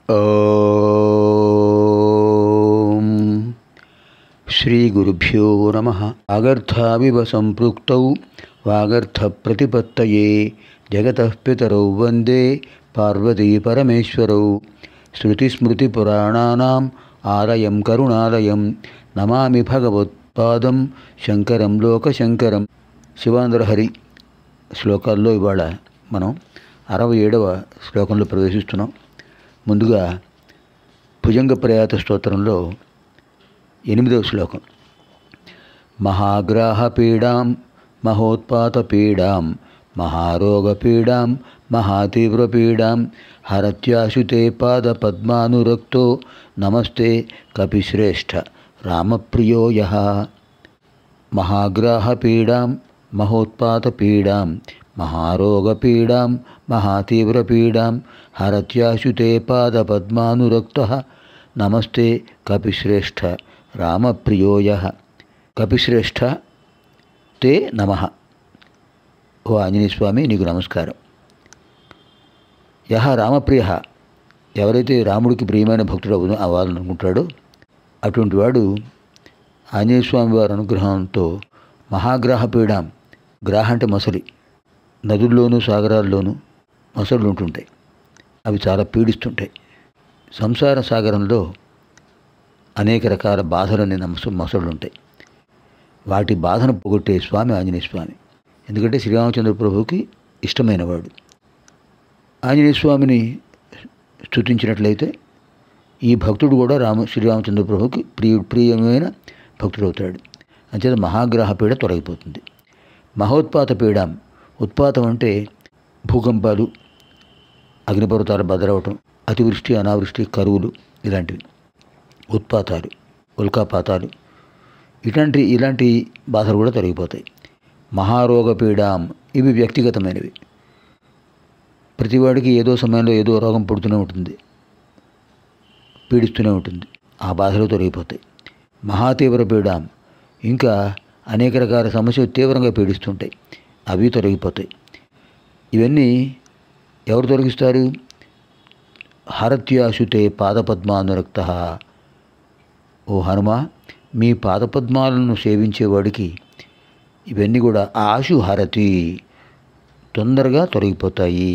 ఓం శ్రీ గురుభ్యో నమః. వాగర్థావివ సంపృక్తౌ వాగర్థ ప్రతిపత్తయే జగతః పితరౌ వందే పార్వతీ పరమేశ్వరౌ. శృతిస్మృతిపురాణానాం ఆలయం కరుణాలయం నమామి భగవత్పాదం శంకరం లోకశంకరం. శివానందలహరి శ్లోకాల్లో ఇవాళ మనం 67వ శ్లోకంలో ప్రవేశిస్తున్నాం. ముందుగా భుజంగ ప్రయాత స్తోత్రంలో 8వ శ్లోకం. మహాగ్రాహపీడాం మహోత్పాతపీడాం మహారోగపీడాం మహాతీవ్రపీడాం హరత్యాశుతే పాదపద్మానురక్తో నమస్తే కపిశ్రేష్ఠ రామప్రియో యః. మహాగ్రాహపీడాం మహోత్పాతపీడాం మహారోగపీడాం మహాతీవ్రపీడాం హరత్యాశుతే పాదపద్మానురక్తః నమస్తే కపిశ్రేష్ఠ రామప్రియో యః. కపిశ్రేష్ఠ తే నమః. ఓ ఆంజనేయ స్వామి, నీకు నమస్కారం. యహ రామప్రియ, ఎవరైతే రాముడికి ప్రియమైన భక్తుడు అవ్వాలనుకుంటాడో అటువంటి వాడు ఆంజనేయ స్వామి వారి అనుగ్రహంతో మహాగ్రాహపీడాం, గ్రాహ అంటే మొసలి, నదుల్లోనూ సాగరాల్లోనూ మొసళ్ళు ఉంటుంటాయి. అవి చాలా పీడిస్తుంటాయి. సంసార సాగరంలో అనేక రకాల బాధలన్నీ మొసళ్ళు ఉంటాయి. వాటి బాధను పోగొట్టే స్వామి ఆంజనేయ స్వామి. ఎందుకంటే శ్రీరామచంద్ర ప్రభువుకి ఇష్టమైనవాడు. ఆంజనేయ స్వామిని స్తుతించినట్లయితే ఈ భక్తుడు కూడా శ్రీరామచంద్ర ప్రభువుకి ప్రియమైన భక్తుడు అవుతాడు. అంచేత మహాగ్రహ పీడ తొలగిపోతుంది. మహోత్పాత పీడాం, ఉత్పాతం అంటే భూకంపాలు, అగ్నిపర్వతాలు బదలవటం, అతివృష్టి అనావృష్టి, కరువులు, ఇలాంటివి ఉత్పాతాలు, ఉల్కాపాతాలు, ఇలాంటి బాధలు కూడా తొలగిపోతాయి. మహారోగ పీడాం, ఇవి వ్యక్తిగతమైనవి. ప్రతివాడికి ఏదో సమయంలో ఏదో రోగం పుడుతూనే ఉంటుంది, పీడిస్తూనే ఉంటుంది. ఆ బాధలు తొలగిపోతాయి. మహాతీవ్ర పీడాం, ఇంకా అనేక రకాల సమస్యలు తీవ్రంగా పీడిస్తుంటాయి, అవి తొలగిపోతాయి. ఇవన్నీ ఎవరు తొలగిస్తారు? హరత్యాశుతే పాదపద్మానురక్తః. ఓ హనుమా, మీ పాదపద్మాలను సేవించేవాడికి ఇవన్నీ కూడా ఆశు హరతి, తొందరగా తొలగిపోతాయి.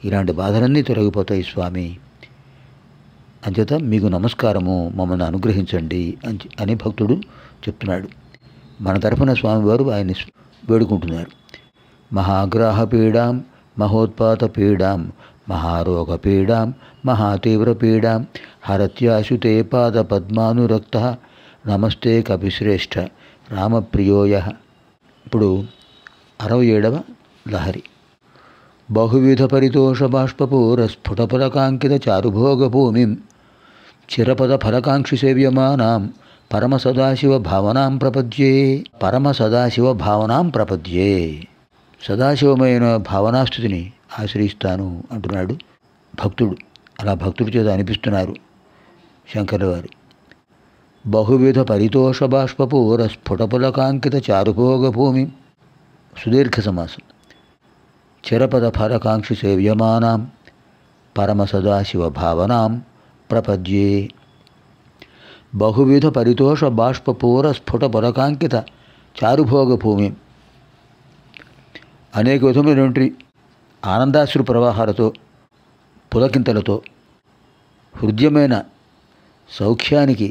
ఇలాంటి బాధలన్నీ తొలగిపోతాయి స్వామి. అంచేత మీకు నమస్కారము, మమ్మల్ని అనుగ్రహించండి అని భక్తుడు చెప్తున్నాడు. మన తరఫున స్వామివారు ఆయన్ని వేడుకుంటున్నారు. మహాగ్రాహపీడాం మహోత్పాతపీడాం మహారోగపీడాం మహాతీవ్రపీడాం హరత్యాశుతే పాదపద్మానురక్తః నమస్తే కపిశ్రేష్ఠ రామప్రియో యః. ఇప్పుడు 67వ లహరి. బహువిధ పరితోష బాష్పూర స్ఫుటఫలకాంకిత చారుభోగభూమిం చిరపద ఫలకాంక్షి సేవ్యమానాం పరమ సదాశివ భావనాం ప్రపద్యే. పరమ సదాశివ భావనాం ప్రపద్యే, సదాశివమైన భావనాస్థితిని ఆశ్రయిస్తాను అంటున్నాడు భక్తుడు. అలా భక్తుడి చేత అనిపిస్తున్నారు శంకరుల వారు. బహువిధ పరితోష బాష్పూర స్ఫుటఫలకాంకిత చారుభోగభూమి, సుదీర్ఘ సమాసం. చిరపద ఫలకాంక్షి సేవ్యమానాం పరమ సదాశివ భావనాం ప్రపద్యే. బహువిధ పరితోష బాష్పూర స్ఫుట ఫలకాంకిత చారుభోగభూమి, అనేక విధమైనటువంటి ఆనందాశ్రు ప్రవాహాలతో, పులకింతలతో, హృదయమైన సౌఖ్యానికి,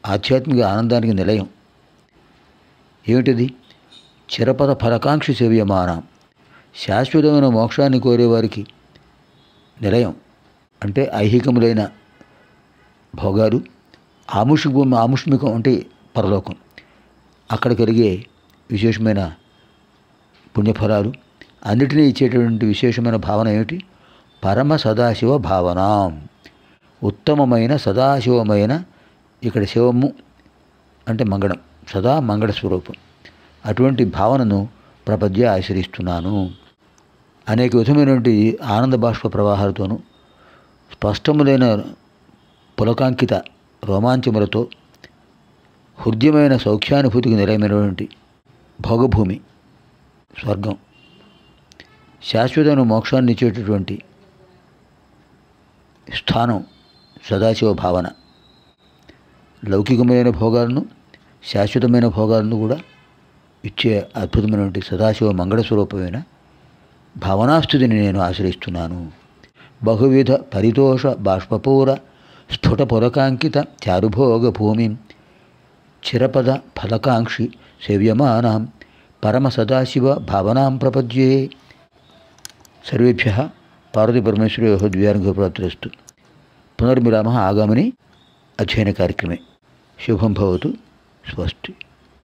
ఆధ్యాత్మిక ఆనందానికి నిలయం ఏమిటిది? చిరపద ఫలకాంక్షి సేవ్యమానం, శాశ్వతమైన మోక్షాన్ని కోరేవారికి నిలయం. అంటే ఐహికములైన భోగాలు, ఆముష్మికం అంటే పరలోకం, అక్కడ కలిగే విశేషమైన పుణ్యఫలాలు అన్నిటినీ ఇచ్చేటటువంటి విశేషమైన భావన ఏమిటి? పరమ సదాశివ భావనాం, ఉత్తమమైన సదాశివమైన, ఇక్కడ శివము అంటే మంగళం, సదా మంగళ స్వరూపం. అటువంటి భావనను ప్రపద్య ఆశ్రయిస్తున్నాను. అనేక విధమైనటువంటి ఆనంద బాష్ప ప్రవాహాలతోనూ, స్పష్టములైన పులకాంకిత రోమాంచములతో, హృదయమైన సౌఖ్యానుభూతికి నిలయమైనటువంటి భోగభూమి స్వర్గం, శాశ్వతమైన మోక్షాన్ని ఇచ్చేటటువంటి స్థానం సదాశివ భావన. లౌకికమైన భోగాలను, శాశ్వతమైన భోగాలను కూడా ఇచ్చే అద్భుతమైనటువంటి సదాశివ మంగళ స్వరూపమైన భావనాస్థుతిని నేను ఆశ్రయిస్తున్నాను. బహువిధ పరితోష బాష్పపూర స్ఫుట పురకాంకిత చారుభోగ భూమిం చిరపద ఫలకాంక్షి సేవ్యమానాం పరమ సదాశివ భావనాం ప్రపద్యే. సర్వేభ్యః పార్వతీపరమేశ్వరయోః ద్వ్యానుగ్రహప్రాప్తిరస్తు. పునర్మిలామः ఆగామిని అధ్యయన కార్యక్రమే. శుభం భవతు. స్వస్తి.